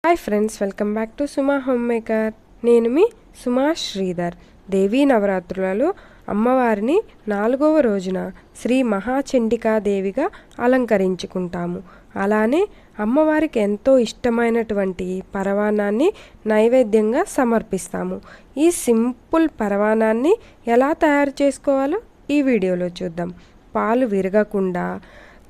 Hi friends, welcome back to Suma home maker. నేను మీ సుమా శ్రీధర్. దేవీ నవరాత్రులలో అమ్మవారిని 4వ రోజున శ్రీ మహాచండికా దేవిగా అలంకరించుకుంటాము. అలానే అమ్మవారికి ఎంతో ఇష్టమైనటువంటి పరవానాన్ని నైవేద్యంగా సమర్పిస్తాము. ఈ సింపుల్ పరవానాన్ని ఎలా తయారు చేసుకోవాలో ఈ వీడియోలో చూద్దాం. పాలు విరగకుండా,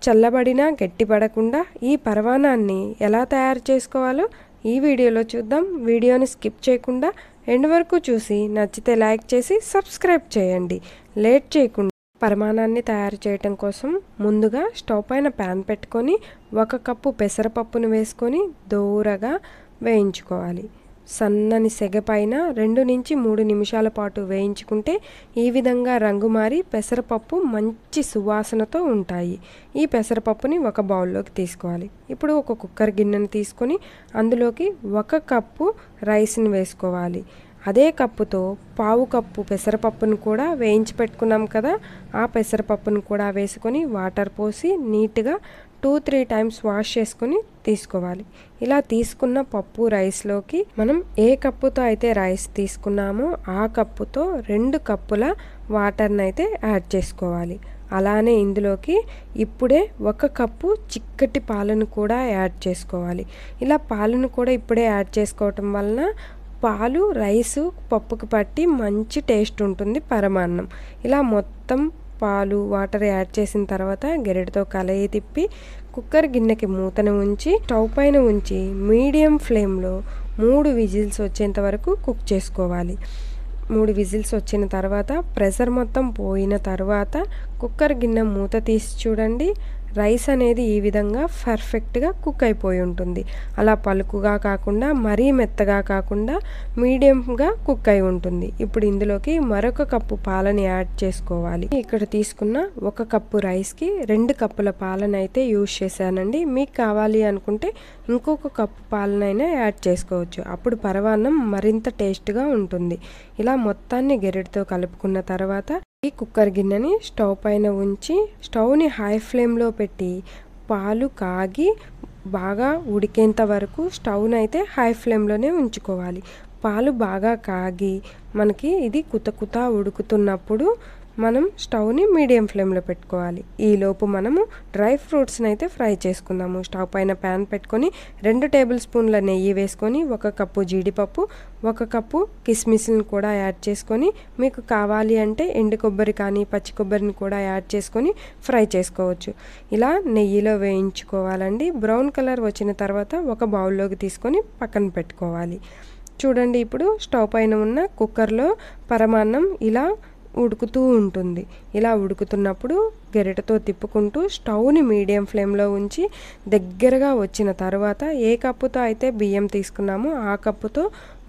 చల్లబడినా గట్టిపడకుండా ఈ పరవానాన్ని ఎలా తయారు చేసుకోవాలో ఈ వీడియోలో చూద్దాం. వీడియోని స్కిప్ చేయకుండా ఎండ్ వరకు చూసి నచ్చితే లైక్ చేసి సబ్స్క్రైబ్ చేయండి. లేట్ చేయకుండా పరమాణాన్ని తయారు చేయటం కోసం ముందుగా స్టవ్ పైన ప్యాన్ పెట్టుకొని 1 కప్పు పెసరపప్పును వేసుకొని దూరగా వేయించుకోవాలి. సన్నని సెగ పైన 2 నుంచి 3 నిమిషాల పాటు వేయించుకుంటే ఈ విధంగా రంగు మారి పెసరపప్పు మంచి సువాసనతో ఉంటాయి. ఈ పెసరపప్పుని ఒక బౌల్లోకి తీసుకోవాలి. ఇప్పుడు ఒక కుక్కర్ గిన్నెను తీసుకొని అందులోకి 1 కప్పు రైస్ని వేసుకోవాలి. అదే కప్పుతో 1/2 కప్పు పెసరపప్పును కూడా వేయించి పెట్టుకున్నాం కదా, ఆ పెసరపప్పును కూడా వేసుకొని వాటర్ పోసి నీట్గా 2-3 టైమ్స్ వాష్ చేసుకొని తీసుకోవాలి. ఇలా తీసుకున్న పప్పు రైస్లోకి మనం ఏ కప్పుతో అయితే రైస్ తీసుకున్నామో ఆ కప్పుతో 2 కప్పుల వాటర్ని అయితే యాడ్ చేసుకోవాలి. అలానే ఇందులోకి ఇప్పుడే 1 కప్పు చిక్కటి పాలను కూడా యాడ్ చేసుకోవాలి. ఇలా పాలను కూడా ఇప్పుడే యాడ్ చేసుకోవటం వలన పాలు రైసు పప్పుకి పట్టి మంచి టేస్ట్ ఉంటుంది పరమాన్నం. ఇలా మొత్తం పాలు వాటర్ యాడ్ చేసిన తర్వాత గెరెటతో కలయి తిప్పి కుక్కర్ గిన్నెకి మూతను ఉంచి స్టవ్ పైన ఉంచి మీడియం ఫ్లేమ్లో 3 విజిల్స్ వచ్చేంత వరకు కుక్ చేసుకోవాలి. 3 విజిల్స్ వచ్చిన తర్వాత ప్రెషర్ మొత్తం పోయిన తర్వాత కుక్కర్ గిన్నె మూత తీసి చూడండి. రైస్ అనేది ఈ విధంగా పర్ఫెక్ట్గా కుక్ అయిపోయి ఉంటుంది. అలా పలుకుగా కాకుండా మరీ మెత్తగా కాకుండా మీడియంగా కుక్ అయి ఉంటుంది. ఇప్పుడు ఇందులోకి మరొక కప్పు పాలని యాడ్ చేసుకోవాలి. ఇక్కడ తీసుకున్న 1 కప్పు రైస్కి 2 కప్పుల పాలను అయితే యూజ్ చేశానండి. మీకు కావాలి అనుకుంటే ఇంకొక కప్పు పాలనైనా యాడ్ చేసుకోవచ్చు. అప్పుడు పరవాన్నం మరింత టేస్ట్గా ఉంటుంది. ఇలా మొత్తాన్ని గెరెటతో కలుపుకున్న తర్వాత ఈ కుక్కర్ గిన్నెని స్టవ్ పైన ఉంచి స్టవ్ని హై ఫ్లేమ్లో పెట్టి పాలు కాగి బాగా ఉడికేంత వరకు స్టవ్ని అయితే హై ఫ్లేమ్లోనే ఉంచుకోవాలి. పాలు బాగా కాగి మనకి ఇది కుత ఉడుకుతున్నప్పుడు మనం స్టవ్ని మీడియం ఫ్లేమ్లో పెట్టుకోవాలి. ఈలోపు మనము డ్రై ఫ్రూట్స్ని అయితే ఫ్రై చేసుకుందాము. స్టవ్ పైన ప్యాన్ పెట్టుకొని 2 టేబుల్ స్పూన్ల నెయ్యి వేసుకొని 1 కప్పు జీడిపప్పు, 1 కప్పు కిస్మిస్ని కూడా యాడ్ చేసుకొని మీకు కావాలి అంటే ఎండు కొబ్బరి కానీ పచ్చి కొబ్బరిని కూడా యాడ్ చేసుకొని ఫ్రై చేసుకోవచ్చు. ఇలా నెయ్యిలో వేయించుకోవాలండి. బ్రౌన్ కలర్ వచ్చిన తర్వాత ఒక బౌల్లోకి తీసుకొని పక్కన పెట్టుకోవాలి. చూడండి, ఇప్పుడు స్టవ్ పైన ఉన్న కుక్కర్లో పరమాన్నం ఇలా ఉడుకుతూ ఉంటుంది. ఇలా ఉడుకుతున్నప్పుడు గెరెటతో తిప్పుకుంటూ స్టవ్ని మీడియం ఫ్లేమ్లో ఉంచి దగ్గరగా వచ్చిన తర్వాత ఏ కప్పుతో అయితే బియ్యం తీసుకున్నామో ఆ కప్పుతో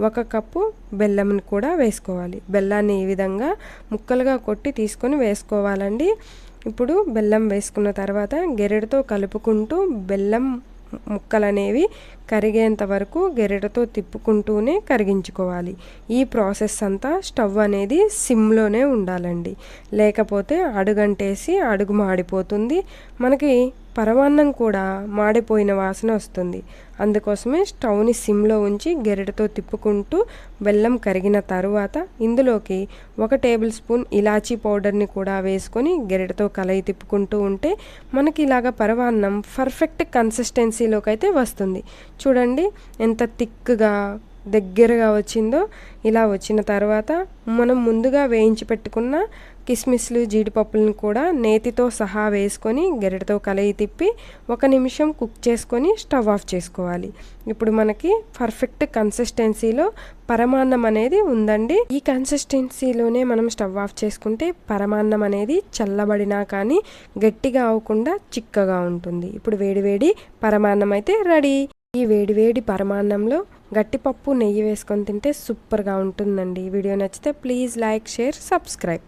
1 కప్పు బెల్లంని కూడా వేసుకోవాలి. బెల్లాన్ని ఈ విధంగా ముక్కలుగా కొట్టి తీసుకొని వేసుకోవాలండి. ఇప్పుడు బెల్లం వేసుకున్న తర్వాత గెరెటతో కలుపుకుంటూ బెల్లం ముక్కలనేవి కరిగేంత వరకు గెరెటతో తిప్పుకుంటూనే కరిగించుకోవాలి. ఈ ప్రాసెస్ అంతా స్టవ్ అనేది సిమ్లోనే ఉండాలండి. లేకపోతే అడుగంటేసి అడుగు మాడిపోతుంది. మనకి పరమాన్నం కూడా మాడిపోయిన వాసన వస్తుంది. అందుకోసమే స్టవ్ని సిమ్లో ఉంచి గెరెటతో తిప్పుకుంటూ బెల్లం కరిగిన తరువాత ఇందులోకి 1 టేబుల్ స్పూన్ ఇలాచీ పౌడర్ని కూడా వేసుకొని గెరెటతో కలయి తిప్పుకుంటూ ఉంటే మనకి ఇలాగ పరమాన్నం పర్ఫెక్ట్ కన్సిస్టెన్సీలోకి అయితే వస్తుంది. చూడండి ఎంత థిక్గా దగ్గరగా వచ్చిందో. ఇలా వచ్చిన తర్వాత మనం ముందుగా వేయించి పెట్టుకున్న కిస్మిస్లు జీడిపప్పులను కూడా నేతితో సహా వేసుకొని గెరెటతో కలయి తిప్పి 1 నిమిషం కుక్ చేసుకొని స్టవ్ ఆఫ్ చేసుకోవాలి. ఇప్పుడు మనకి పర్ఫెక్ట్ కన్సిస్టెన్సీలో పరమాన్నం అనేది ఉందండి. ఈ కన్సిస్టెన్సీలోనే మనం స్టవ్ ఆఫ్ చేసుకుంటే పరమాన్నం అనేది చల్లబడినా కానీ గట్టిగా అవ్వకుండా చిక్కగా ఉంటుంది. ఇప్పుడు వేడివేడి పరమాన్నం అయితే రెడీ. ఈ వేడివేడి పరమాన్నంలో గట్టిపప్పు నెయ్యి వేసుకొని తింటే సూపర్గా ఉంటుందండి. వీడియో నచ్చితే ప్లీజ్ లైక్, షేర్, సబ్స్క్రైబ్.